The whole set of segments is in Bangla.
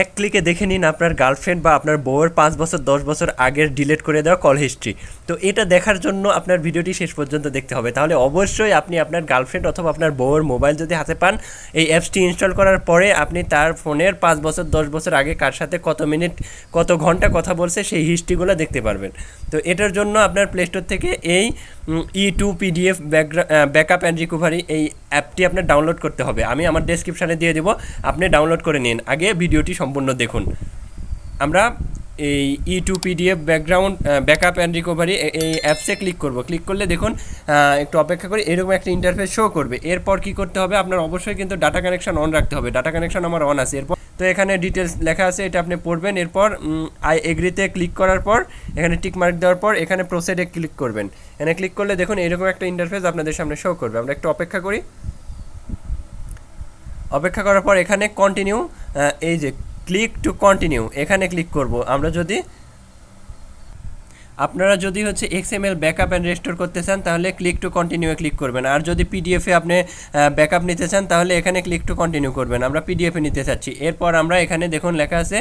এক ক্লিকে দেখে নিন আপনার গার্লফ্রেন্ড বা আপনার বউয়ের 5 বছর 10 বছর আগের ডিলিট করে দেওয়া কল হিস্ট্রি। তো এটা দেখার জন্য আপনার ভিডিওটি শেষ পর্যন্ত দেখতে হবে। তাহলে অবশ্যই আপনি আপনার গার্লফ্রেন্ড অথবা আপনার বউয়ের মোবাইল যদি হাতে পান, এই অ্যাপসটি ইনস্টল করার পরে আপনি তার ফোনের 5 বছর 10 বছর আগে কার সাথে কত মিনিট কত ঘন্টা কথা বলছে সেই হিস্ট্রিগুলো দেখতে পারবেন। তো এটার জন্য আপনার প্লে স্টোর থেকে এই e.t.c ব্যাকআপ অ্যান্ড রিকভারি এই অ্যাপটি আপনার ডাউনলোড করতে হবে। আমি আমার ডেসক্রিপশানে দিয়ে দেবো, আপনি ডাউনলোড করে নিন। আগে ভিডিওটি সম্পূর্ণ দেখুন। আমরা এই e.t.c ব্যাকআপ অ্যান্ড রিকভারি এই অ্যাপসে ক্লিক করব। ক্লিক করলে দেখুন একটু অপেক্ষা করে এরকম একটা ইন্টারফেস শো করবে। এরপর কি করতে হবে, আপনার অবশ্যই কিন্তু ডাটা কানেকশন অন রাখতে হবে। ডাটা কানেকশন আমার অন আছে। এরপর তো এখানে ডিটেলস লেখা আছে, এটা আপনি পড়বেন। এরপর আই এগ্রিতে ক্লিক করার পর এখানে টিক মার্ক দেওয়ার পর এখানে প্রসিডে ক্লিক করবেন। এখানে ক্লিক করলে দেখুন এরকম একটা ইন্টারফেস আপনাদের সামনে শো করবে। আমরা একটু অপেক্ষা করি। অপেক্ষা করার পর এখানে কন্টিনিউ, এই যে ক্লিক টু কন্টিনিউ এখানে ক্লিক করব। আপনারা যদি হচ্ছে XML ব্যাকআপ অ্যান্ড রেস্টোর করতে চান তাহলে ক্লিক টু কন্টিনিউ ক্লিক করবেন। আর যদি পিডিএফে আপনি ব্যাকআপ নিতে চান তাহলে এখানে ক্লিক টু কন্টিনিউ করবেন। আমরা পিডিএফে নিতে চাচ্ছি। এরপর আমরা এখানে দেখুন লেখা আছে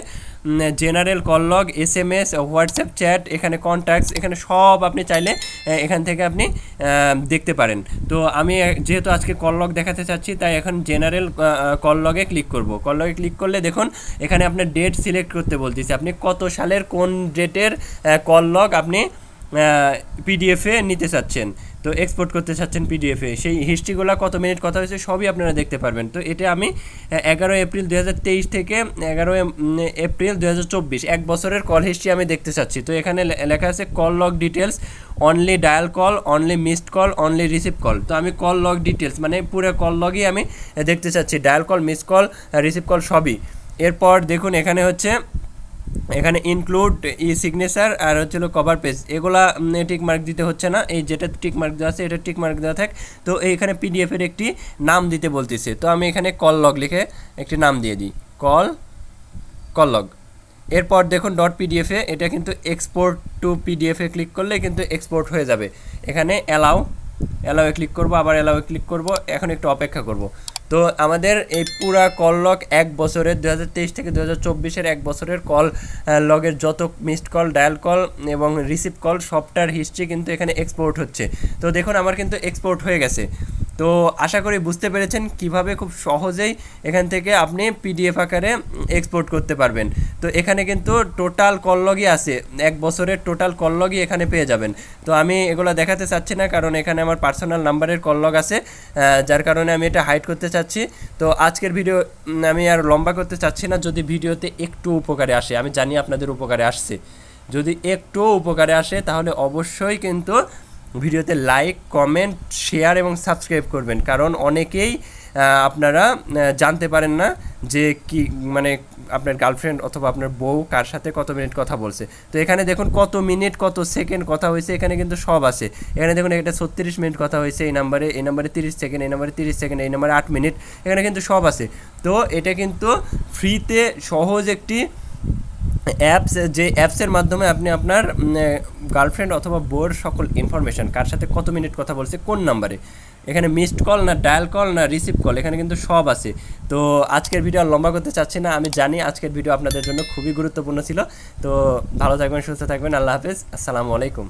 general call log, SMS, WhatsApp chat, এখানে কন্ট্যাক্টস, এখানে সব আপনি চাইলে এখান থেকে আপনি দেখতে পারেন। তো আমি যেহেতু আজকে কল লগ দেখাতে চাচ্ছি তাই এখন জেনারেল কল লগে ক্লিক করব। কল লগে ক্লিক করলে দেখুন এখানে আপনার ডেট সিলেক্ট করতে বলতেছে, আপনি কত সালের কোন ডেটের কল লগ আপনি পিডিএফে নিতে চাচ্ছেন, তো এক্সপোর্ট করতে চাচ্ছেন পিডিএফে, সেই হিস্ট্রিগুলো কত মিনিট কথা হয়েছে সবই আপনারা দেখতে পারবেন। তো এটা আমি 11 এপ্রিল 2023 থেকে 11 এপ্রিল 2024 এক বছরের কল হিস্ট্রি আমি দেখতে চাচ্ছি। তো এখানে লেখা আছে call log details, only dial call, only missed call, only receive call. তো আমি কল লগ ডিটেলস মানে পুরো কল লগই আমি দেখতে চাচ্ছি, dial call, miss call, receive call সবই। এরপর দেখুন এখানে হচ্ছে এখানে ইনক্লুড সিগনেচার আর হচ্ছিল কভার পেজ, এগুলা টিক মার্ক দিতে হচ্ছে না। এই যেটা টিক মার্ক দেওয়া আছে এটা টিক মার্ক দেওয়া থাক। তো এইখানে পিডিএফের একটি নাম দিতে বলতেছে, তো আমি এখানে কল লগ লিখে একটি নাম দিয়ে দিই, কল লগ। এরপর দেখুন ডট পিডিএফে এটা কিন্তু এক্সপোর্ট টু পিডিএফে ক্লিক করলে কিন্তু এক্সপোর্ট হয়ে যাবে। এখানে অ্যালাউয়ে ক্লিক করব, আবার অ্যালাউয়ে ক্লিক করব। এখন একটু অপেক্ষা করব। তো আমাদের এই পুরা কল লগ এক বছরের 2023 থেকে 2024 এক বছরের কল লগের যত মিসড কল, ডায়াল কল এবং রিসিভ কল সবটার হিস্ট্রি কিন্তু এখানে এক্সপোর্ট হচ্ছে। তো দেখুন আমার কিন্তু এক্সপোর্ট হয়ে গেছে। তো আশা করি বুঝতে পেরেছেন কিভাবে খুব সহজেই এখান থেকে আপনি পিডিএফ আকারে এক্সপোর্ট করতে পারবেন। তো এখানে কিন্তু টোটাল কল লগই আছে, এক বছরের টোটাল কল লগই এখানে পেয়ে যাবেন। তো আমি এগুলো দেখাতে চাচ্ছি না কারণ এখানে আমার পার্সোনাল নাম্বারের কল লগ আছে, যার কারণে আমি এটা হাইড করতে চাচ্ছি। তো আজকের ভিডিও আমি আর লম্বা করতে চাচ্ছি না। যদি ভিডিওতে একটু উপকারে আসে, আমি জানি আপনাদের উপকারে আসছে, যদি একটু উপকারে আসে তাহলে অবশ্যই কিন্তু ভিডিওতে লাইক, কমেন্ট, শেয়ার এবং সাবস্ক্রাইব করবেন। কারণ অনেকেই আপনারা জানতে পারেন না যে কি মানে আপনার গার্লফ্রেন্ড অথবা আপনার বউ কার সাথে কত মিনিট কথা বলছে। তো এখানে দেখুন কত মিনিট কত সেকেন্ড কথা হয়েছে, এখানে কিন্তু সব আছে। এখানে দেখুন এটা 36 মিনিট কথা হয়েছে এই নাম্বারে 30 সেকেন্ড, এই নাম্বারে 30 সেকেন্ড, এই নাম্বারে 8 মিনিট, এখানে কিন্তু সব আছে। তো এটা কিন্তু ফ্রিতে সহজ একটি অ্যাপস, যে অ্যাপসের মাধ্যমে আপনি আপনার গার্লফ্রেন্ড অথবা বউর সকল ইনফরমেশান, কার সাথে কত মিনিট কথা বলছে, কোন নাম্বারে, এখানে মিসড কল না ডায়াল কল না রিসিভ কল, এখানে কিন্তু সব আছে। তো আজকের ভিডিও আর লম্বা করতে চাচ্ছি না, আমি জানি আজকের ভিডিও আপনাদের জন্য খুবই গুরুত্বপূর্ণ ছিল। তো ভালো থাকবেন, সুস্থ থাকবেন, আল্লাহ হাফেজ, আসসালামু আলাইকুম।